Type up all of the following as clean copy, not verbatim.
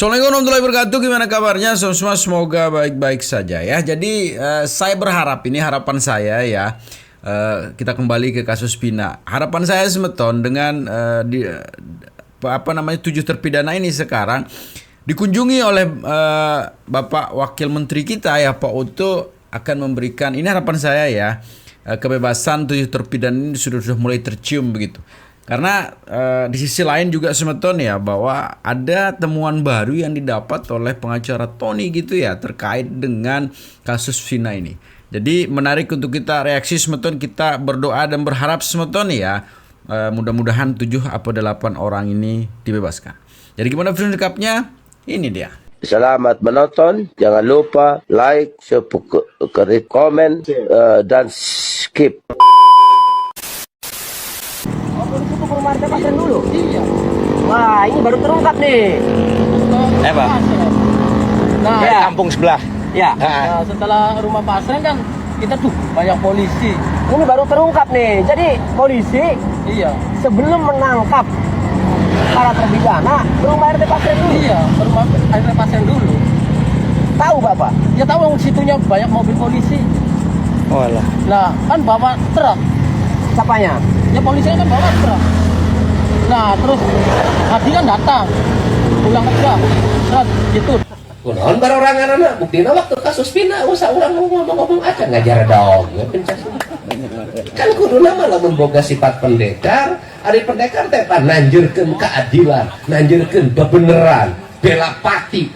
Assalamualaikum warahmatullahi wabarakatuh. Gimana kabarnya semua? Semoga baik-baik saja ya. Jadi saya berharap, ini harapan saya ya, kita kembali ke kasus Vina. Harapan saya semeton dengan 7 terpidana ini sekarang dikunjungi oleh Bapak Wakil Menteri kita ya, Pak Otto, akan memberikan, ini harapan saya ya, kebebasan 7 terpidana ini sudah mulai tercium begitu. Karena di sisi lain juga semeton ya, bahwa ada temuan baru yang didapat oleh pengacara Tony gitu ya, terkait dengan kasus Vina ini. Jadi menarik untuk kita reaksi semeton, kita berdoa dan berharap semeton ya, mudah-mudahan 7 atau 8 orang ini dibebaskan. Jadi gimana video lengkapnya? Ini dia. Selamat menonton, jangan lupa like, subscribe, komen, dan skip. Marta pasang dulu. Iya. Wah, ini baru terungkap nih. Pak. Nah, ya. Kampung sebelah. Ya. Nah, setelah rumah pasang kan kita tuh banyak polisi. Ini baru terungkap nih. Jadi polisi sebelum menangkap para terpidana belum bayar pasang dulu. Iya, rumah pasang dulu. Tahu Bapak? Ya tahu, situnya banyak mobil polisi. Oh lah. Nah, kan bawa truk. Siapanya? Ya polisinya kan bawa truk. Nah, terus Hadi kan datang, pulang kerja, terus gitu. Kunaon barorangan anak, buktinya waktu kasus Vina, usah orang ngomong-ngomong aja ngajar dong. Kan kudu nama lamun boga sifat pendekar, ari pendekar teh nanjurkeun keadilan, nanjurkeun bebeneran, bela pati.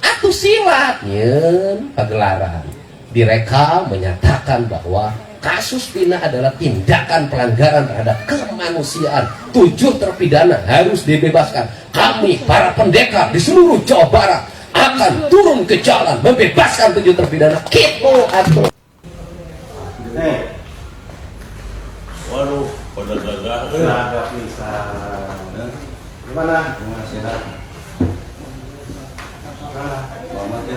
Atuh silat nyeun pagelaran. Direkam menyatakan bahwa kasus Vina adalah tindakan pelanggaran terhadap kemanusiaan. 7 terpidana harus dibebaskan. Kami para pendekar di seluruh Jawa Barat akan turun ke jalan membebaskan 7 terpidana. Kitu atuh. Waduh, pada gagah. Gagah bisa. Gimana? Sehat. Selamat ya.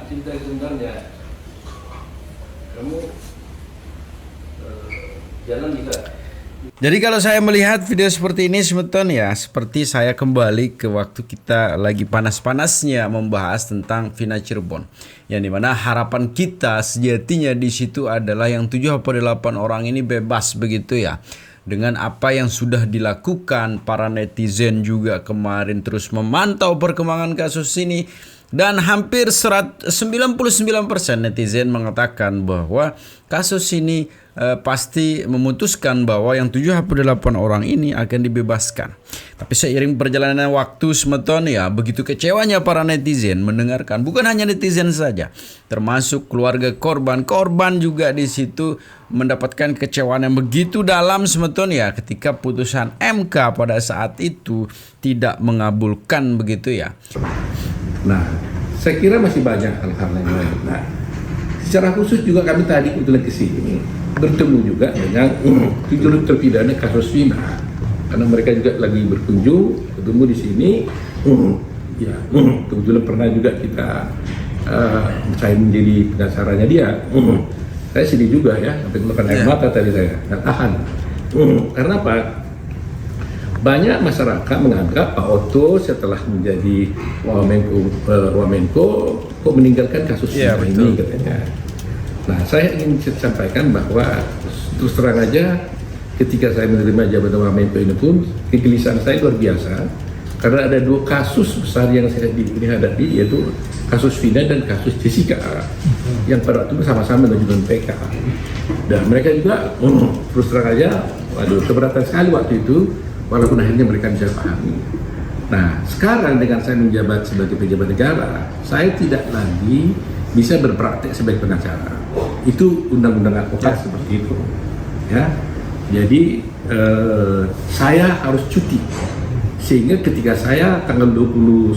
Cinta sebenarnya kamu jalan bisa. Jadi kalau saya melihat video seperti ini semeton ya, seperti saya kembali ke waktu kita lagi panas-panasnya membahas tentang Vina Cirebon, yang dimana harapan kita sejatinya di situ adalah yang 7 atau 8 orang ini bebas begitu ya. Dengan apa yang sudah dilakukan, para netizen juga kemarin terus memantau perkembangan kasus ini, dan hampir 99% netizen mengatakan bahwa kasus ini pasti memutuskan bahwa yang 7 atau 8 orang ini akan dibebaskan. Tapi seiring perjalanan waktu semeton ya, begitu kecewanya para netizen mendengarkan, bukan hanya netizen saja, termasuk keluarga korban juga di situ mendapatkan kecewaan yang begitu dalam semeton ya, ketika putusan MK pada saat itu tidak mengabulkan begitu ya. Nah, saya kira masih banyak hal-hal yang lain. Nah, secara khusus juga kami tadi kebetulan ke sini bertemu juga dengan 7 terpidana kasus Vina, karena mereka juga lagi berkunjung, ketemu di sini. Ya, kebetulan pernah juga kita saya menjadi pengacaranya dia. Saya sedih juga ya, sampai keluarkan air mata tadi saya, nggak tahan. Karena apa? Banyak masyarakat menganggap Pak Otto setelah menjadi Wamenko kok meninggalkan kasus ini katanya. Nah, saya ingin sampaikan bahwa terus terang aja, ketika saya menerima jabatan Wamenko ini pun kegelisahan saya luar biasa, karena ada 2 kasus besar yang saya dihadapi, yaitu kasus Vina dan kasus Jessica, yang pada waktu itu sama-sama mengajukan PK. Dan mereka juga terus terang aja, waduh, keberatan sekali waktu itu, walaupun akhirnya mereka bisa pahami. Nah, sekarang dengan saya menjabat sebagai pejabat negara, saya tidak lagi bisa berpraktek sebagai pengacara. Itu undang-undang advokat seperti itu. Ya, jadi saya harus cuti. Sehingga ketika saya tanggal 21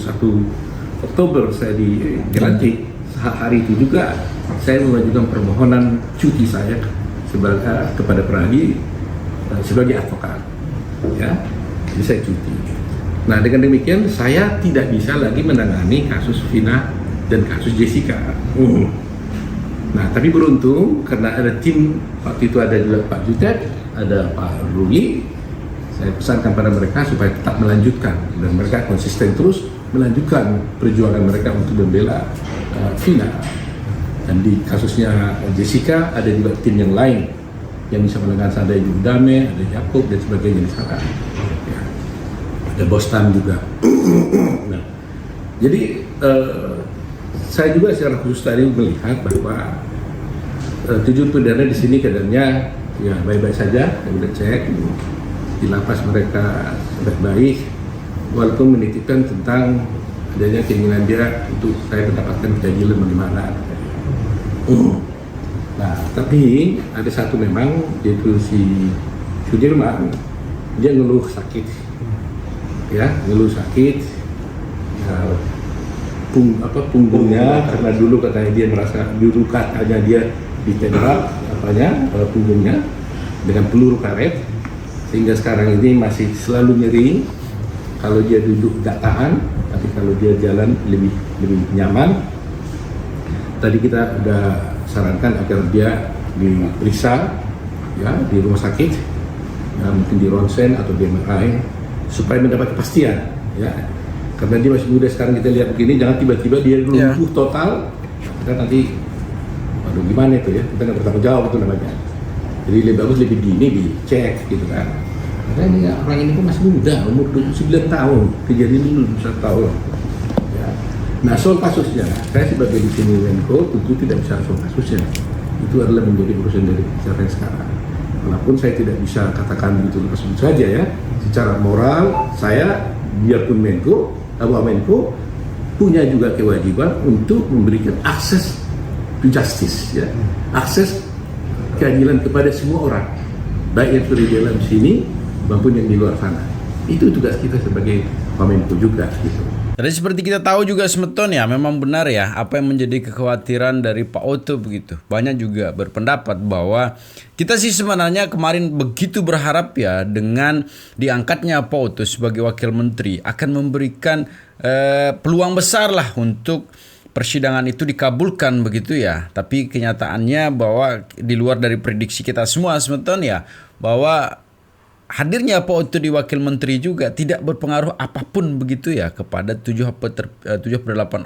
Oktober saya dilantik, hari itu juga saya mengajukan permohonan cuti saya kepada Pradi sebagai advokat. Ya, jadi saya cuti. Nah, dengan demikian saya tidak bisa lagi menangani kasus Vina dan kasus Jessica. Nah, tapi beruntung karena ada tim, waktu itu ada juga Pak Jutek, ada Pak Ruli, saya pesankan pada mereka supaya tetap melanjutkan, dan mereka konsisten terus melanjutkan perjuangan mereka untuk membela Vina. Dan di kasusnya Jessica ada juga tim yang lain yang bisa menangani, ada Ibu Dame, ada Yakub dan sebagainya di sana. Ya. Ada Bostan juga. Nah, jadi saya juga secara khusus tadi melihat bahwa 7 pidana di sini keadaannya ya baik-baik saja, saya udah cek di lapas mereka baik-baik, walaupun menitipkan tentang adanya keinginan dia untuk saya mendapatkan keadilan bagaimana. Nah, tapi ada satu memang, yaitu si Sudirman, dia ngeluh sakit, ya ngeluh sakit, punggungnya, karena dulu katanya dia merasa dulu katanya dia ditembak punggungnya dengan peluru karet, sehingga sekarang ini masih selalu nyeri. Kalau dia duduk nggak tahan, tapi kalau dia jalan lebih nyaman. Tadi kita udah sarankan agar dia diperiksa ya di rumah sakit, ya, mungkin di ronsen atau di MRI supaya mendapat kepastian, ya. Karena dia masih muda sekarang, kita lihat begini, jangan tiba-tiba dia lumpuh total, kita nanti, waduh gimana itu ya, kita nggak bertanggung jawab itu namanya. Jadi lebih bagus lebih dini dicek gitu kan. Karena ini orang ini pun masih muda, umur 29 tahun, kejadian ini belum 1 tahun. Ya. Nah, soal kasusnya, saya sebagai di sini Menko tentu tidak bisa soal kasusnya. Itu adalah menjadi urusan dari cara yang sekarang. Walaupun saya tidak bisa katakan begitu langsung saja ya. Secara moral, saya biarpun Menko, Menko punya juga kewajiban untuk memberikan akses to justice, ya, akses keadilan kepada semua orang, baik yang sudah di dalam sini maupun yang di luar sana. Itu tugas kita sebagai Menko juga, gitu. Jadi seperti kita tahu juga Semeton ya, memang benar ya apa yang menjadi kekhawatiran dari Pak Otto begitu. Banyak juga berpendapat bahwa kita sih sebenarnya kemarin begitu berharap ya dengan diangkatnya Pak Otto sebagai wakil menteri akan memberikan peluang besar lah untuk persidangan itu dikabulkan begitu ya. Tapi kenyataannya bahwa di luar dari prediksi kita semua Semeton ya, bahwa hadirnya Pak Otto di wakil menteri juga tidak berpengaruh apapun begitu ya kepada 78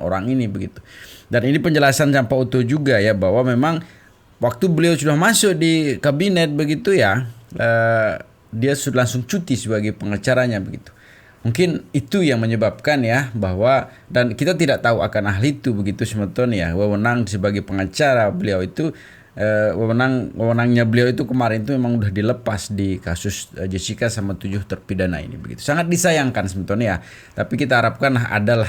orang ini begitu. Dan ini penjelasan Pak Otto juga ya, bahwa memang waktu beliau sudah masuk di kabinet begitu ya, dia sudah langsung cuti sebagai pengacaranya begitu. Mungkin itu yang menyebabkan ya bahwa, dan kita tidak tahu akan ahli itu begitu Semeton ya, wewenang sebagai pengacara beliau itu, wewenangnya beliau itu kemarin itu memang udah dilepas di kasus Jessica sama 7 terpidana ini begitu. Sangat disayangkan Semeton ya. Tapi kita harapkan adalah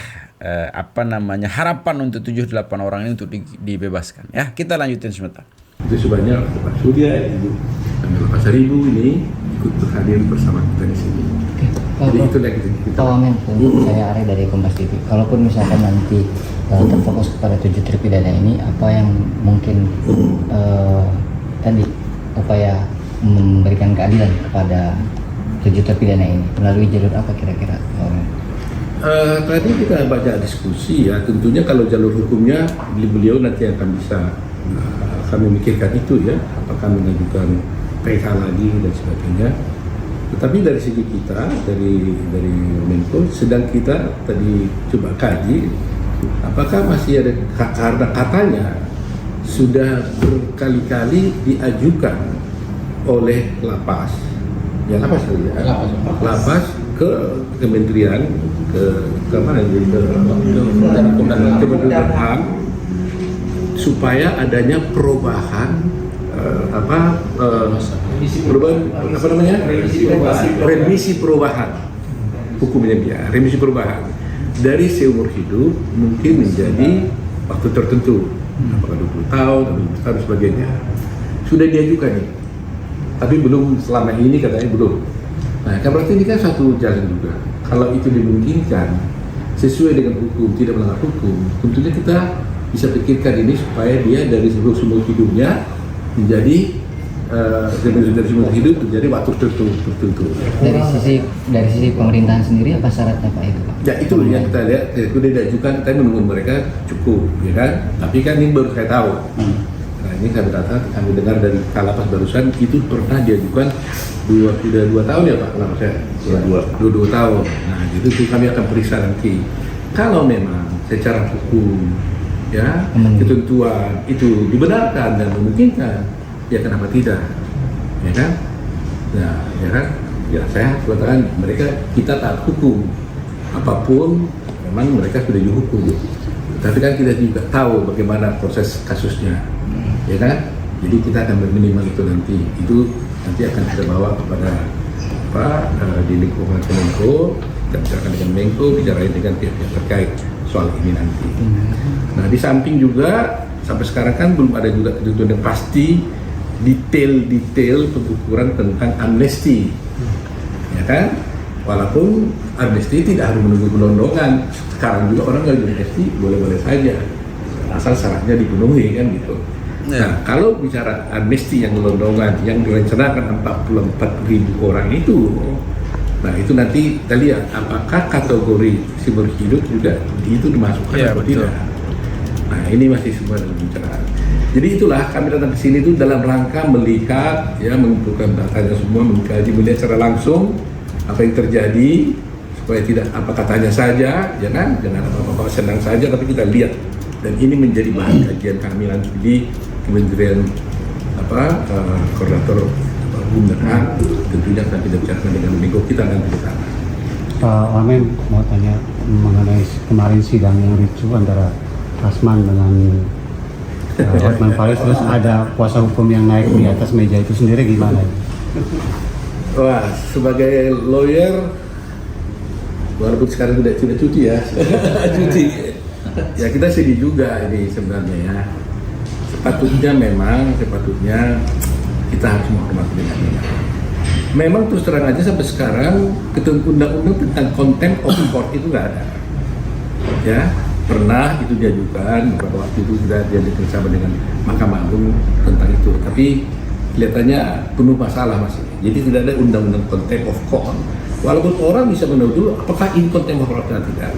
harapan untuk 78 orang ini untuk dibebaskan ya. Kita lanjutin Semeton. Itu sebanyak Pak Surya, Ibu Amel Pasaribu ini ikut hadir bersama kita di sini. Jadi itu yang kita. Pak Menko, saya Ari dari Kompas TV. Kalaupun misalkan nanti terfokus kepada 7 terpidana ini, apa yang mungkin tadi upaya memberikan keadilan kepada 7 terpidana ini melalui jalur apa kira-kira? Tadi kita banyak diskusi ya, tentunya kalau jalur hukumnya beliau nanti akan bisa kami memikirkan itu ya, apakah mengajukan PK lagi dan sebagainya. Tetapi dari segi kita, dari Menko, sedang kita tadi coba kaji apakah masih ada, karena katanya sudah berkali-kali diajukan oleh lapas, ya lapas tadi ya, lapas ke kementerian, ke mana itu, ke Kementerian HAM, supaya adanya perubahan remisi perubahan hukumnya dia, remisi perubahan dari seumur hidup mungkin menjadi waktu tertentu, apakah 20 tahun atau 20 tahun dan sebagainya. Sudah diajukan nih, tapi belum selama ini katanya belum. Nah, kan berarti ini kan satu jalan juga. Kalau itu dimungkinkan sesuai dengan hukum, tidak melanggar hukum, tentunya kita bisa pikirkan ini supaya dia dari seumur hidupnya menjadi dari seumur hidup menjadi waktu tertentu. Dari sisi pemerintahan sendiri apa syaratnya Pak itu Pak? Ya itu yang kita lihat, itu dia diajukan, kita menunggu mereka cukup, ya kan? Tapi kan ini baru saya tahu. Nah ini kami dengar dari Kalapas barusan itu pernah diajukan sudah 2 tahun ya Pak, kenapa saya? 2 tahun. Nah itu kami akan periksa nanti. Kalau memang secara hukum, ya ketentuan itu dibenarkan dan memungkinkan, ya kenapa tidak, ya kan? Nah, ya kan? Ya saya katakan kita taat hukum, apapun memang mereka sudah dihukum. Tapi kan kita juga tahu bagaimana proses kasusnya, ya kan? Jadi kita akan minimal itu nanti akan kita bawa kepada di lingkungan Kemenko, kita bicarakan dengan Menko, bicarain dengan pihak-pihak terkait soal ini nanti. Nah di samping juga sampai sekarang kan belum ada juga ketentuan yang pasti detail pengukuran tentang amnesti, ya kan? Walaupun amnesti tidak harus menunggu gelondongan. Sekarang juga orang nggak amnesti boleh-boleh saja, asal syaratnya dipenuhi kan gitu. Nah kalau bicara amnesti yang gelondongan yang direncanakan 44.000 orang itu, nah itu nanti kita lihat apakah kategori seumur hidup juga itu dimasukkan atau tidak. Nah ini masih semua dalam pembicaraan. Jadi itulah kami datang ke sini itu dalam rangka melihat, ya mengumpulkan datanya semua, mengkaji, melihat secara langsung apa yang terjadi supaya tidak apa katanya saja, ya kan, jangan apa-apa senang saja, tapi kita lihat dan ini menjadi bahan kajian kami langsung di Kementerian Koordinator Hukum dan HAM. Tentunya akan kita bicarakan dengan Menko kita nanti ke sana. Pak Wamen mau tanya mengenai kemarin sidang yang ricu antara Asman dengan Hotman Paris, terus ada kuasa hukum yang naik di atas meja itu sendiri gimana? Wah, sebagai lawyer, walaupun sekarang tidak cuti ya, cuti. Ya kita sedih juga ini sebenarnya ya. Sepatutnya kita harus menghormati dengan ini. Memang terus terang aja sampai sekarang ketentuan undang-undang tentang contempt of court itu nggak ada. Ya, pernah itu diajukan beberapa waktu itu sudah diajukan sama dengan Mahkamah Agung tentang itu, tapi kelihatannya penuh masalah masih. Jadi tidak ada undang-undang contempt of court. Walaupun orang bisa menuduh apakah ini contempt of court atau tidak.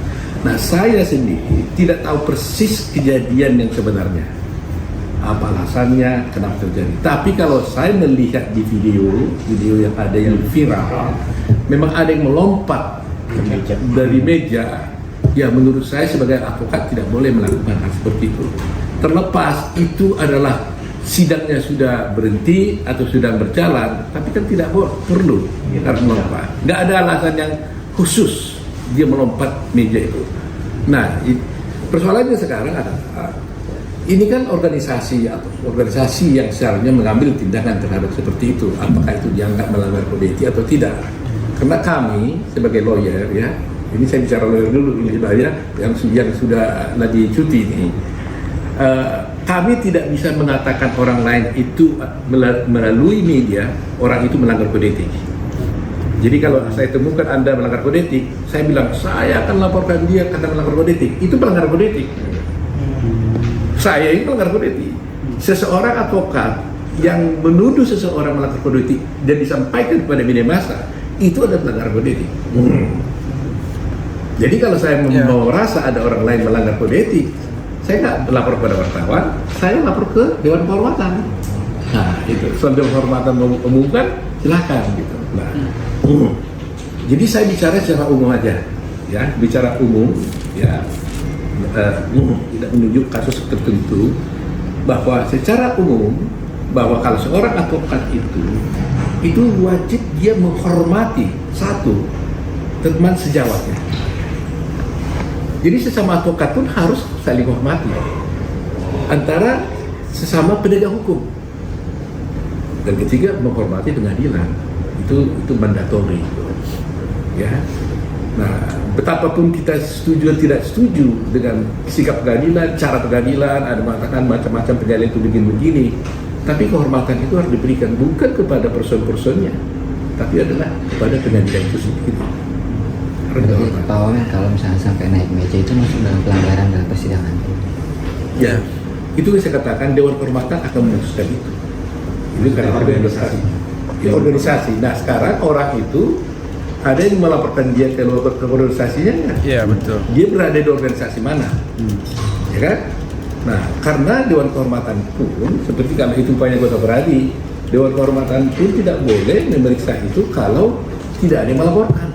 Nah saya sendiri tidak tahu persis kejadian yang sebenarnya, apa alasannya, kenapa terjadi. Tapi kalau saya melihat di video yang ada yang viral, memang ada yang melompat dari meja. Ya menurut saya sebagai advokat tidak boleh melakukan hal seperti itu. Terlepas itu adalah sidangnya sudah berhenti atau sudah berjalan, tapi kan tidak perlu harus melompat. Nggak ada alasan yang khusus dia melompat meja itu. Nah, persoalannya sekarang adalah ini kan organisasi yang seharusnya mengambil tindakan terhadap seperti itu. Apakah itu dianggap melanggar kode etik atau tidak? Karena kami sebagai lawyer ya, ini saya bicara lawyer dulu ini ya, yang sudah lagi cuti ini. Kami tidak bisa mengatakan orang lain itu melalui media orang itu melanggar kode etik. Jadi kalau saya temukan Anda melanggar kode etik, saya bilang saya akan laporkan dia karena melanggar kode etik. Itu melanggar kode etik. Saya ini melanggar kode etik. Seseorang advokat yang menuduh seseorang melanggar kode etik dan disampaikan kepada media massa, itu adalah melanggar kode etik. Jadi kalau saya mau rasa ada orang lain melanggar kode etik, saya nggak lapor kepada wartawan, saya lapor ke Dewan Kehormatan. Nah itu, soal Dewan Kehormatan mengumumkan, silakan gitu. Nah, jadi saya bicara secara umum aja, ya, bicara umum, ya, tidak menunjuk kasus tertentu, bahwa secara umum, bahwa kalau seorang advokat itu wajib dia menghormati satu teman sejawatnya. Jadi sesama advokat pun harus saling menghormati antara sesama penegak hukum. Dan ketiga, menghormati pengadilan. Itu mandatori, ya. Nah, betapapun kita setuju dan tidak setuju dengan sikap pengadilan, cara pengadilan, ada mengatakan macam-macam pengadilan itu begini-begini, tapi kehormatan itu harus diberikan bukan kepada person-personnya, tapi adalah kepada pengadilan itu sendiri. Berarti Pak Wamen kalau misalnya sampai naik meja itu masuk dalam pelanggaran dalam persidangan. Ya, itu yang saya katakan Dewan Kehormatan akan memutuskan itu. Itu karena organisasi. Ya, organisasi. Nah, sekarang orang itu ada yang melaporkan dia ke organisasinya nggak? Iya, betul. Dia berada di organisasi mana? Ya kan? Nah, karena Dewan Kehormatan pun seperti kalau itu upaya anggota beradi, Dewan Kehormatan pun tidak boleh memeriksa itu kalau tidak ada yang melaporkan.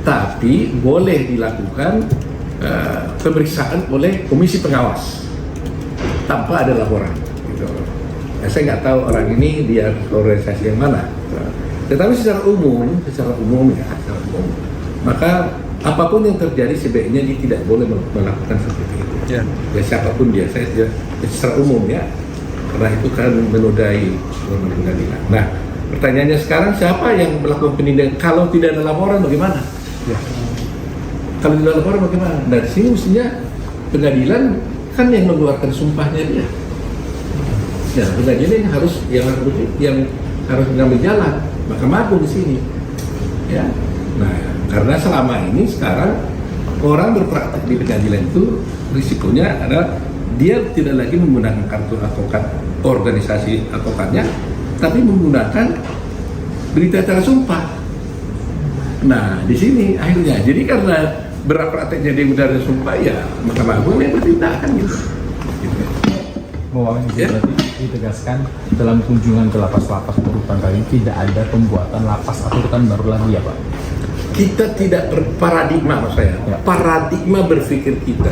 Tapi boleh dilakukan pemeriksaan oleh komisi pengawas tanpa ada laporan. Gitu. Nah, saya nggak tahu orang ini dia organisasi yang mana. Tetapi secara umum ya, maka apapun yang terjadi sebaiknya dia tidak boleh melakukan seperti itu. Ya siapapun dia, secara umum ya, karena itu kan menodai norma pengadilan. Nah, pertanyaannya sekarang siapa yang melakukan penindakan? Kalau tidak ada laporan bagaimana? Ya. Kalau tidak ada laporan bagaimana? Dari sini mestinya pengadilan kan yang mengeluarkan sumpahnya dia. Ya, pengadilan yang harus mengambil jalan. Mahkamah Agung di sini. Ya. Nah, karena selama ini sekarang orang berpraktek di pengadilan itu risikonya adalah dia tidak lagi menggunakan kartu advokat organisasi advokatnya, tapi menggunakan berita acara sumpah. Nah, di sini akhirnya, jadi karena berprakteknya di udara sumpah, ya Mahkamah Agung yang bertindak kan gitu. Bahwa berarti ditegaskan dalam kunjungan ke lapas-lapas rutan kali ini tidak ada pembuatan lapas atau rutan baru lagi ya Pak? Kita tidak berparadigma, mas saya. Ya. Paradigma berpikir kita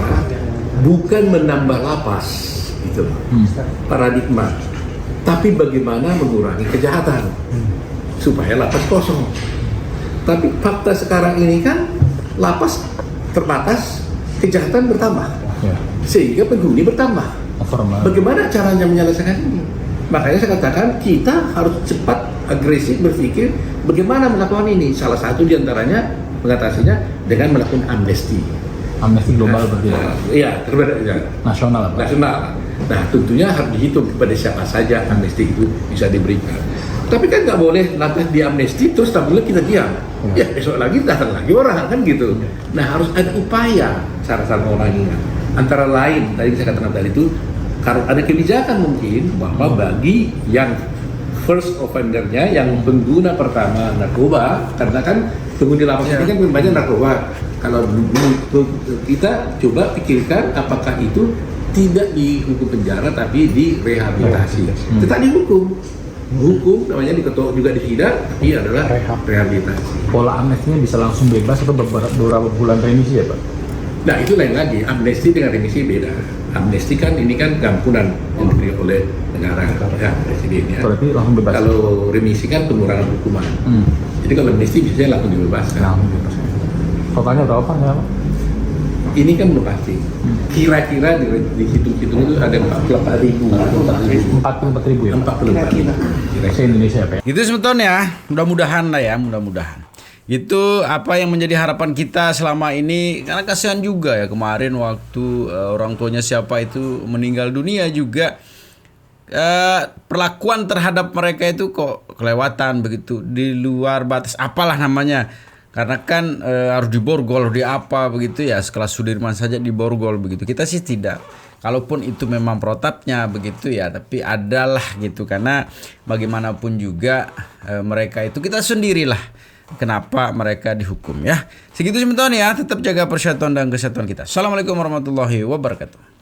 bukan menambah lapas, gitu. Paradigma. Tapi bagaimana mengurangi kejahatan supaya lapas kosong. Tapi fakta sekarang ini kan lapas terbatas, kejahatan bertambah, ya. Sehingga penghuni bertambah. Bagaimana caranya menyelesaikan ini? Makanya saya katakan kita harus cepat, agresif berpikir bagaimana melakukan ini. Salah satu diantaranya mengatasinya dengan melakukan amnesti. Amnesti global berarti ya? Iya, nasional. Nasional. Nah, tentunya harus dihitung kepada siapa saja amnesti itu bisa diberikan. Tapi kan nggak boleh nanti di amnesti terus tampilnya kita diam. Ya besok lagi datang lagi orang kan gitu. Nah, harus ada upaya cara-cara menguranginya. Antara lain tadi saya katakan tadi itu kalau ada kebijakan mungkin bahwa bagi yang first offender-nya, yang pengguna pertama narkoba, karena kan penghuni lapas ini kan banyak narkoba. Kalau kita coba pikirkan apakah itu tidak dihukum penjara tapi direhabilitasi. Tetap dihukum. Hukum namanya diketok juga di sidang, tapi adalah rehabilitasi. Pola amnestinya bisa langsung bebas atau beberapa bulan remisi ya Pak? Nah, itu lain lagi. Amnesti dengan remisi beda. Amnesti kan ini kan ampunan yang diberi oleh negara, ya, presiden ya. Berarti langsung bebas. Kalau remisi kan pengurangan hukuman. Jadi kalau amnesti biasanya langsung dibebaskan. Totalnya berapa ya Pak? Ini kan belum pasti. Kira-kira dihitung-hitung itu ada 44.000. 44.000 ya? 44.000. Se-Indonesia Pak. Itu sebetulnya ya. Mudah-mudahan lah ya, mudah-mudahan. Itu apa yang menjadi harapan kita selama ini, karena kasihan juga ya kemarin waktu orang tuanya siapa itu meninggal dunia juga, perlakuan terhadap mereka itu kok kelewatan begitu, di luar batas apalah namanya, karena kan harus diborgol di apa begitu ya, sekelas Sudirman saja diborgol begitu. Kita sih tidak, kalaupun itu memang protapnya begitu ya, tapi adalah gitu, karena bagaimanapun juga mereka itu kita sendirilah kenapa mereka dihukum ya. Segitu sebentar ya, tetap jaga persatuan dan kesatuan kita. Assalamualaikum warahmatullahi wabarakatuh.